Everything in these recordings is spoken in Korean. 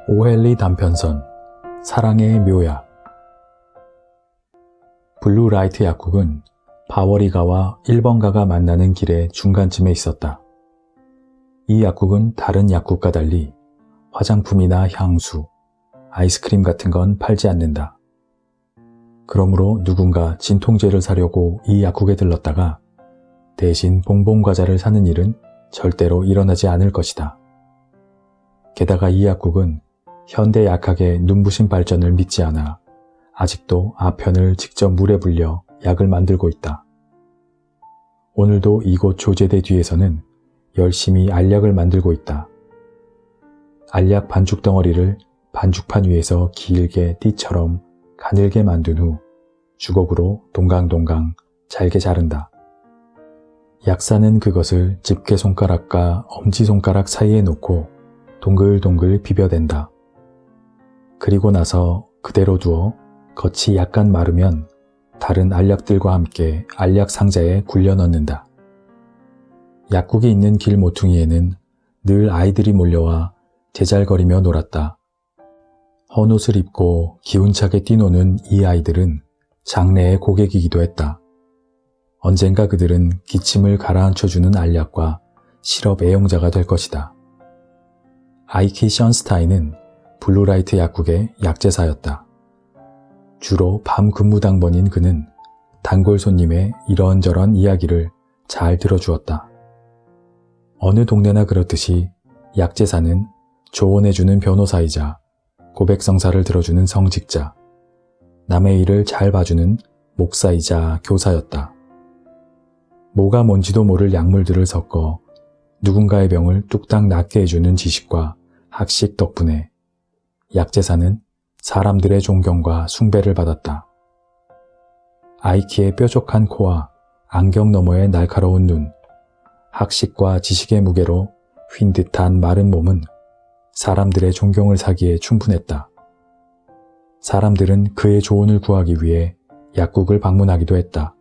오헨리 단편선 사랑의 묘약. 블루라이트 약국은 바워리가와 1번가가 만나는 길의 중간쯤에 있었다. 이 약국은 다른 약국과 달리 화장품이나 향수, 아이스크림 같은 건 팔지 않는다. 그러므로 누군가 진통제를 사려고 이 약국에 들렀다가 대신 봉봉 과자를 사는 일은 절대로 일어나지 않을 것이다. 게다가 이 약국은 현대 약학의 눈부신 발전을 믿지 않아 아직도 아편을 직접 물에 불려 약을 만들고 있다. 오늘도 이곳 조제대 뒤에서는 열심히 알약을 만들고 있다. 알약 반죽 덩어리를 반죽판 위에서 길게 띠처럼 가늘게 만든 후 주걱으로 동강동강 잘게 자른다. 약사는 그것을 집게손가락과 엄지손가락 사이에 놓고 동글동글 비벼댄다. 그리고 나서 그대로 두어 겉이 약간 마르면 다른 알약들과 함께 알약 상자에 굴려 넣는다. 약국이 있는 길 모퉁이에는 늘 아이들이 몰려와 제잘거리며 놀았다. 헌옷을 입고 기운차게 뛰노는 이 아이들은 장래의 고객이기도 했다. 언젠가 그들은 기침을 가라앉혀주는 알약과 시럽 애용자가 될 것이다. 아이키 션스타인은 블루라이트 약국의 약제사였다. 주로 밤 근무 당번인 그는 단골 손님의 이런저런 이야기를 잘 들어주었다. 어느 동네나 그렇듯이 약제사는 조언해주는 변호사이자 고백성사를 들어주는 성직자, 남의 일을 잘 봐주는 목사이자 교사였다. 뭐가 뭔지도 모를 약물들을 섞어 누군가의 병을 뚝딱 낫게 해주는 지식과 학식 덕분에 약제사는 사람들의 존경과 숭배를 받았다. 아이키의 뾰족한 코와 안경 너머의 날카로운 눈, 학식과 지식의 무게로 휜 듯한 마른 몸은 사람들의 존경을 사기에 충분했다. 사람들은 그의 조언을 구하기 위해 약국을 방문하기도 했다.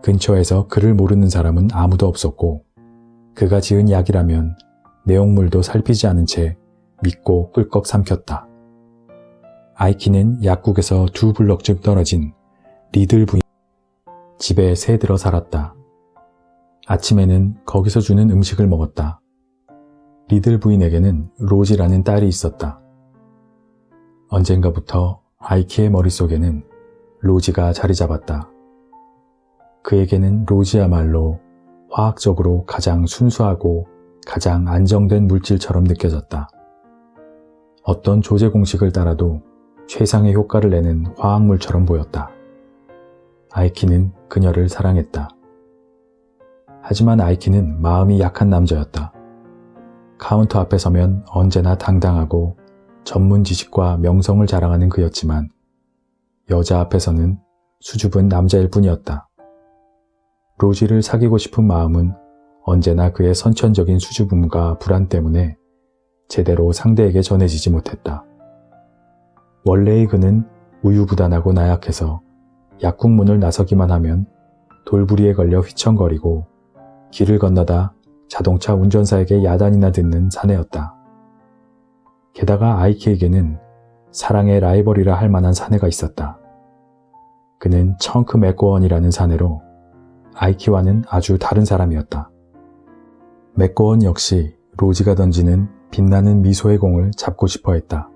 근처에서 그를 모르는 사람은 아무도 없었고 그가 지은 약이라면 내용물도 살피지 않은 채 믿고 꿀꺽 삼켰다. 아이키는 약국에서 2블럭쯤 떨어진 리들 부인 집에 새 들어 살았다. 아침에는 거기서 주는 음식을 먹었다. 리들 부인에게는 로지라는 딸이 있었다. 언젠가부터 아이키의 머릿속에는 로지가 자리 잡았다. 그에게는 로지야말로 화학적으로 가장 순수하고 가장 안정된 물질처럼 느껴졌다. 어떤 조제 공식을 따라도 최상의 효과를 내는 화학물처럼 보였다. 아이키는 그녀를 사랑했다. 하지만 아이키는 마음이 약한 남자였다. 카운터 앞에 서면 언제나 당당하고 전문 지식과 명성을 자랑하는 그였지만 여자 앞에서는 수줍은 남자일 뿐이었다. 로지를 사귀고 싶은 마음은 언제나 그의 선천적인 수줍음과 불안 때문에 제대로 상대에게 전해지지 못했다. 원래의 그는 우유부단하고 나약해서 약국 문을 나서기만 하면 돌부리에 걸려 휘청거리고 길을 건너다 자동차 운전사에게 야단이나 듣는 사내였다. 게다가 아이키에게는 사랑의 라이벌이라 할 만한 사내가 있었다. 그는 청크 맥고원이라는 사내로 아이키와는 아주 다른 사람이었다. 맥고원 역시 로지가 던지는 빛나는 미소의 공을 잡고 싶어 했다.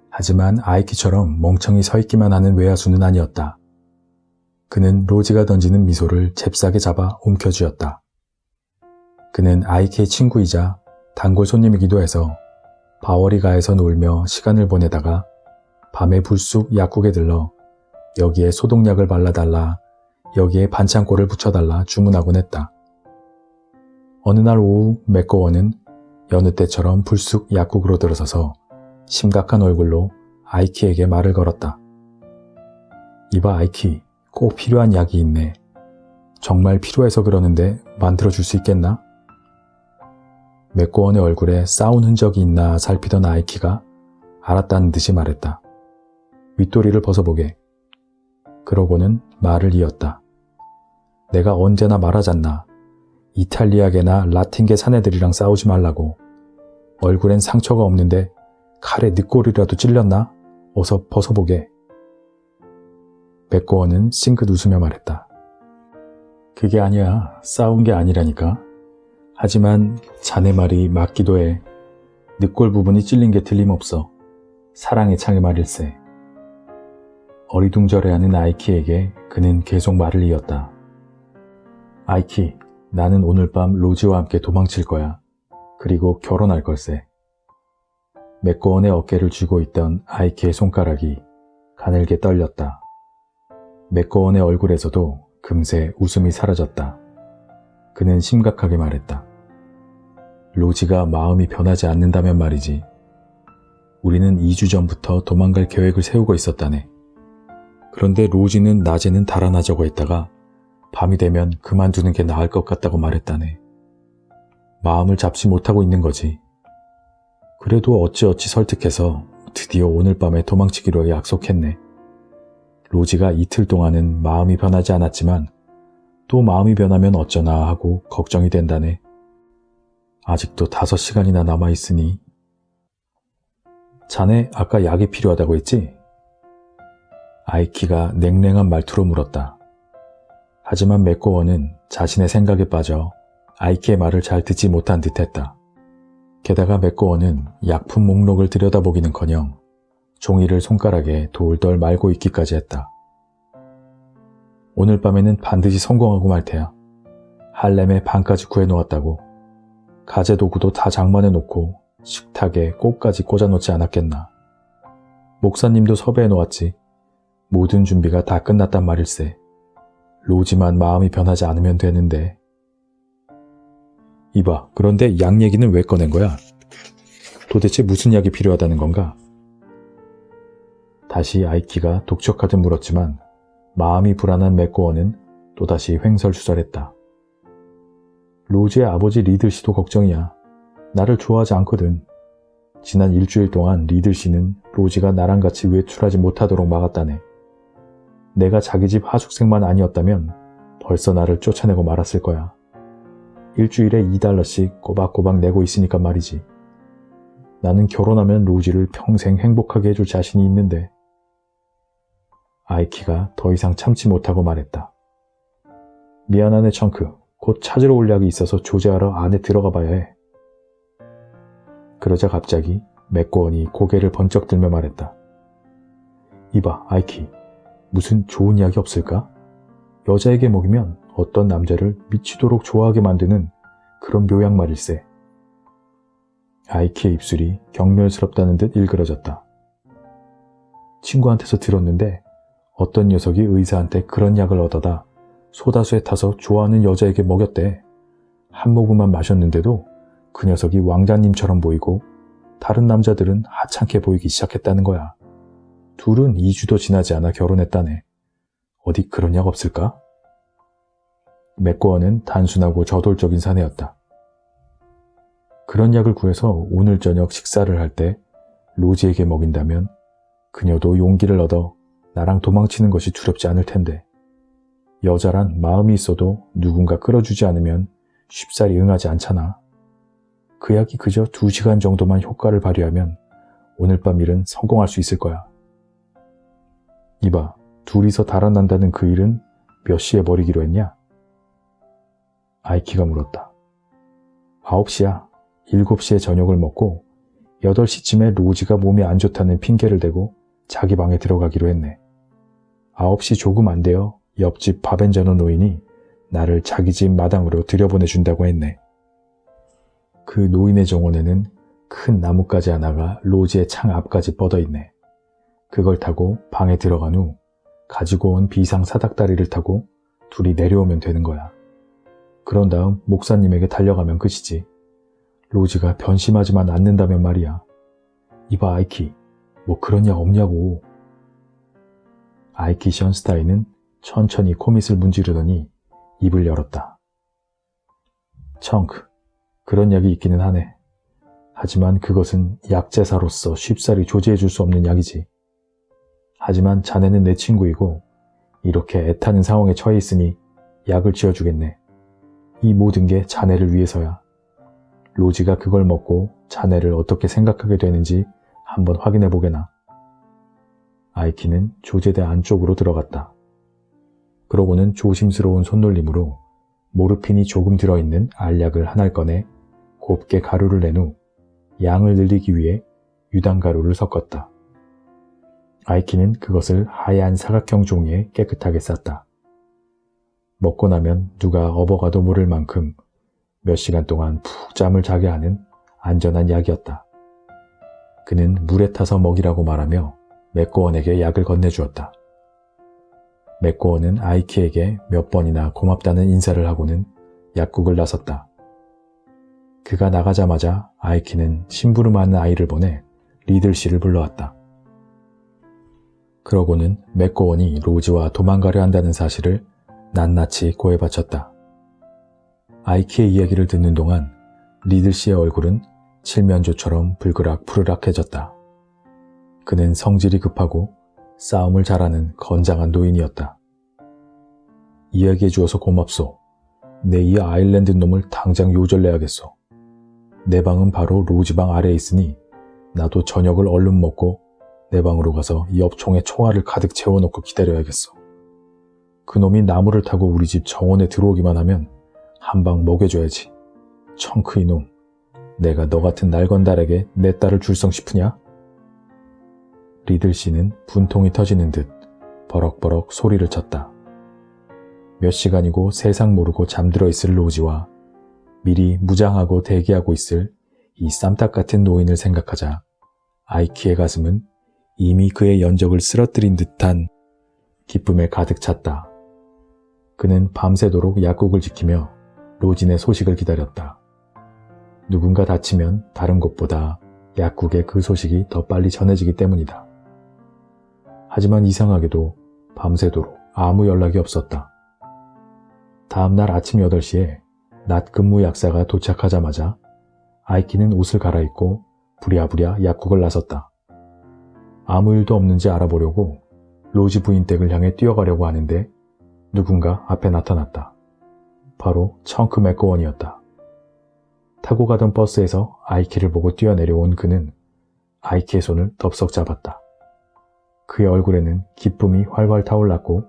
하지만 아이키처럼 멍청이 서 있기만 하는 외야수는 아니었다. 그는 로지가 던지는 미소를 잽싸게 잡아 움켜쥐었다. 그는 아이키의 친구이자 단골 손님이기도 해서 바워리가에서 놀며 시간을 보내다가 밤에 불쑥 약국에 들러 여기에 소독약을 발라달라, 여기에 반창고를 붙여달라 주문하곤 했다. 어느 날 오후 맥거원은 여느 때처럼 불쑥 약국으로 들어서서 심각한 얼굴로 아이키에게 말을 걸었다. 이봐 아이키, 꼭 필요한 약이 있네. 정말 필요해서 그러는데 만들어줄 수 있겠나? 맥고원의 얼굴에 싸운 흔적이 있나 살피던 아이키가 알았다는 듯이 말했다. 윗도리를 벗어보게. 그러고는 말을 이었다. 내가 언제나 말하잖나. 이탈리아계나 라틴계 사내들이랑 싸우지 말라고. 얼굴엔 상처가 없는데 칼에 늑골이라도 찔렸나? 어서 벗어보게. 맥고원은 싱긋 웃으며 말했다. 그게 아니야. 싸운 게 아니라니까. 하지만 자네 말이 맞기도 해. 늑골 부분이 찔린 게 틀림없어. 사랑의 창의 말일세. 어리둥절해하는 아이키에게 그는 계속 말을 이었다. 아이키, 나는 오늘 밤 로지와 함께 도망칠 거야. 그리고 결혼할 걸세. 맥고원의 어깨를 쥐고 있던 아이키의 손가락이 가늘게 떨렸다. 맥고원의 얼굴에서도 금세 웃음이 사라졌다. 그는 심각하게 말했다. 로지가 마음이 변하지 않는다면 말이지. 우리는 2주 전부터 도망갈 계획을 세우고 있었다네. 그런데 로지는 낮에는 달아나자고 했다가 밤이 되면 그만두는 게 나을 것 같다고 말했다네. 마음을 잡지 못하고 있는 거지. 그래도 어찌어찌 설득해서 드디어 오늘 밤에 도망치기로 약속했네. 로지가 이틀 동안은 마음이 변하지 않았지만 또 마음이 변하면 어쩌나 하고 걱정이 된다네. 아직도 5시간이나 남아있으니. 자네 아까 약이 필요하다고 했지? 아이키가 냉랭한 말투로 물었다. 하지만 맥고원은 자신의 생각에 빠져 아이키의 말을 잘 듣지 못한 듯했다. 게다가 맥고원은 약품 목록을 들여다보기는커녕 종이를 손가락에 돌돌 말고 있기까지 했다. 오늘 밤에는 반드시 성공하고 말 테야. 할렘에 방까지 구해놓았다고. 가재 도구도 다 장만해놓고 식탁에 꽃까지 꽂아놓지 않았겠나. 목사님도 섭외해놓았지. 모든 준비가 다 끝났단 말일세. 로지만 마음이 변하지 않으면 되는데. 이봐, 그런데 약 얘기는 왜 꺼낸 거야? 도대체 무슨 약이 필요하다는 건가? 다시 아이키가 독촉하듯 물었지만 마음이 불안한 맥고원은 또다시 횡설수설했다. 로지의 아버지 리들 씨도 걱정이야. 나를 좋아하지 않거든. 지난 일주일 동안 리들 씨는 로지가 나랑 같이 외출하지 못하도록 막았다네. 내가 자기 집 하숙생만 아니었다면 벌써 나를 쫓아내고 말았을 거야. 일주일에 $2씩 꼬박꼬박 내고 있으니까 말이지. 나는 결혼하면 로지를 평생 행복하게 해줄 자신이 있는데. 아이키가 더 이상 참지 못하고 말했다. 미안하네 청크. 곧 찾으러 올 약이 있어서 조제하러 안에 들어가 봐야 해. 그러자 갑자기 맥고원이 고개를 번쩍 들며 말했다. 이봐 아이키. 무슨 좋은 약이 없을까? 여자에게 먹이면 어떤 남자를 미치도록 좋아하게 만드는 그런 묘약 말일세. 아이키의 입술이 경멸스럽다는 듯 일그러졌다. 친구한테서 들었는데 어떤 녀석이 의사한테 그런 약을 얻어다 소다수에 타서 좋아하는 여자에게 먹였대. 한 모금만 마셨는데도 그 녀석이 왕자님처럼 보이고 다른 남자들은 하찮게 보이기 시작했다는 거야. 둘은 2주도 지나지 않아 결혼했다네. 어디 그런 약 없을까? 맥고원은 단순하고 저돌적인 사내였다. 그런 약을 구해서 오늘 저녁 식사를 할 때 로지에게 먹인다면 그녀도 용기를 얻어 나랑 도망치는 것이 두렵지 않을 텐데. 여자란 마음이 있어도 누군가 끌어주지 않으면 쉽사리 응하지 않잖아. 그 약이 그저 2시간 정도만 효과를 발휘하면 오늘 밤 일은 성공할 수 있을 거야. 이봐, 둘이서 달아난다는 그 일은 몇 시에 버리기로 했냐? 아이키가 물었다. 9시야. 7시에 저녁을 먹고 8시쯤에 로지가 몸이 안 좋다는 핑계를 대고 자기 방에 들어가기로 했네. 9시 조금 안 되어 옆집 바벤저너 노인이 나를 자기 집 마당으로 들여보내준다고 했네. 그 노인의 정원에는 큰 나뭇가지 하나가 로지의 창 앞까지 뻗어있네. 그걸 타고 방에 들어간 후 가지고 온 비상 사닥다리를 타고 둘이 내려오면 되는 거야. 그런 다음 목사님에게 달려가면 끝이지. 로지가 변심하지만 않는다면 말이야. 이봐 아이키, 뭐 그런 약 없냐고. 아이키 션스타인은 천천히 코밑을 문지르더니 입을 열었다. 청크, 그런 약이 있기는 하네. 하지만 그것은 약제사로서 쉽사리 조제해줄 수 없는 약이지. 하지만 자네는 내 친구이고 이렇게 애타는 상황에 처해 있으니 약을 지어주겠네. 이 모든 게 자네를 위해서야. 로지가 그걸 먹고 자네를 어떻게 생각하게 되는지 한번 확인해 보게나. 아이키는 조제대 안쪽으로 들어갔다. 그러고는 조심스러운 손놀림으로 모르핀이 조금 들어있는 알약을 하나를 꺼내 곱게 가루를 낸 후 양을 늘리기 위해 유당가루를 섞었다. 아이키는 그것을 하얀 사각형 종이에 깨끗하게 쌌다. 먹고 나면 누가 업어가도 모를 만큼 몇 시간 동안 푹 잠을 자게 하는 안전한 약이었다. 그는 물에 타서 먹이라고 말하며 맥고원에게 약을 건네주었다. 맥고원은 아이키에게 몇 번이나 고맙다는 인사를 하고는 약국을 나섰다. 그가 나가자마자 아이키는 심부름하는 아이를 보내 리들 씨를 불러왔다. 그러고는 맥고원이 로지와 도망가려 한다는 사실을 낱낱이 고해 바쳤다. 아이키의 이야기를 듣는 동안 리들 씨의 얼굴은 칠면조처럼 불그락푸르락해졌다. 그는 성질이 급하고 싸움을 잘하는 건장한 노인이었다. 이야기해 주어서 고맙소. 내 이 아일랜드 놈을 당장 요절내야겠소. 내 방은 바로 로지방 아래에 있으니 나도 저녁을 얼른 먹고 내 방으로 가서 엽총에 총알을 가득 채워놓고 기다려야겠어. 그놈이 나무를 타고 우리 집 정원에 들어오기만 하면 한 방 먹여줘야지. 청크 이놈. 내가 너 같은 날건달에게 내 딸을 줄성 싶으냐? 리들 씨는 분통이 터지는 듯 버럭버럭 소리를 쳤다. 몇 시간이고 세상 모르고 잠들어 있을 로지와 미리 무장하고 대기하고 있을 이 쌈딱 같은 노인을 생각하자 아이키의 가슴은 이미 그의 연적을 쓰러뜨린 듯한 기쁨에 가득 찼다. 그는 밤새도록 약국을 지키며 로진의 소식을 기다렸다. 누군가 다치면 다른 곳보다 약국에 그 소식이 더 빨리 전해지기 때문이다. 하지만 이상하게도 밤새도록 아무 연락이 없었다. 다음날 아침 8시에 낮 근무 약사가 도착하자마자 아이키는 옷을 갈아입고 부랴부랴 약국을 나섰다. 아무 일도 없는지 알아보려고 로지 부인 댁을 향해 뛰어가려고 하는데 누군가 앞에 나타났다. 바로 청크 맥고원이었다. 타고 가던 버스에서 아이키를 보고 뛰어내려온 그는 아이키의 손을 덥석 잡았다. 그의 얼굴에는 기쁨이 활활 타올랐고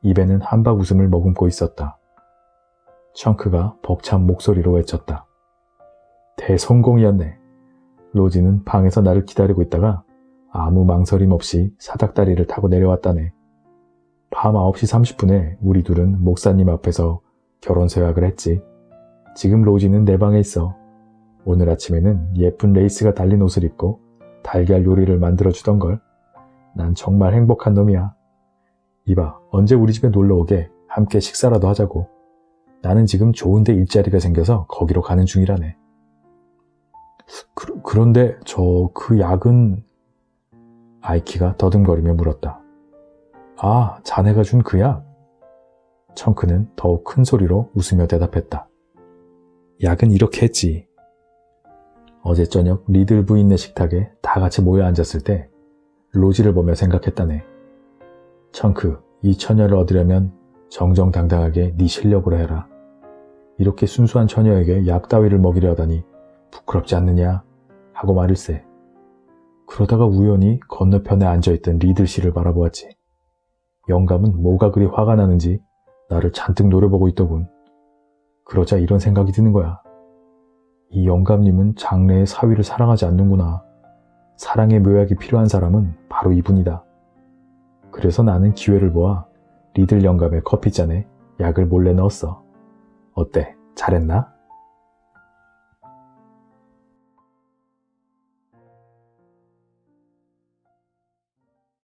입에는 한박 웃음을 머금고 있었다. 청크가 벅찬 목소리로 외쳤다. 대성공이었네. 로지는 방에서 나를 기다리고 있다가 아무 망설임 없이 사닥다리를 타고 내려왔다네. 밤 9시 30분에 우리 둘은 목사님 앞에서 결혼서 약을 했지. 지금 로지는 내 방에 있어. 오늘 아침에는 예쁜 레이스가 달린 옷을 입고 달걀 요리를 만들어주던걸. 난 정말 행복한 놈이야. 이봐, 언제 우리 집에 놀러오게. 함께 식사라도 하자고. 나는 지금 좋은데 일자리가 생겨서 거기로 가는 중이라네. 그런데 그 약은... 아이키가 더듬거리며 물었다. 아, 자네가 준 그 약? 청크는 더욱 큰 소리로 웃으며 대답했다. 약은 이렇게 했지. 어제 저녁 리들 부인네 식탁에 다 같이 모여 앉았을 때 로지를 보며 생각했다네. 청크, 이 처녀를 얻으려면 정정당당하게 네 실력으로 해라. 이렇게 순수한 처녀에게 약 따위를 먹이려 하다니 부끄럽지 않느냐 하고 말일세. 그러다가 우연히 건너편에 앉아있던 리들 씨를 바라보았지. 영감은 뭐가 그리 화가 나는지 나를 잔뜩 노려보고 있더군. 그러자 이런 생각이 드는 거야. 이 영감님은 장래의 사위를 사랑하지 않는구나. 사랑의 묘약이 필요한 사람은 바로 이분이다. 그래서 나는 기회를 보아 리들 영감의 커피잔에 약을 몰래 넣었어. 어때? 잘했나?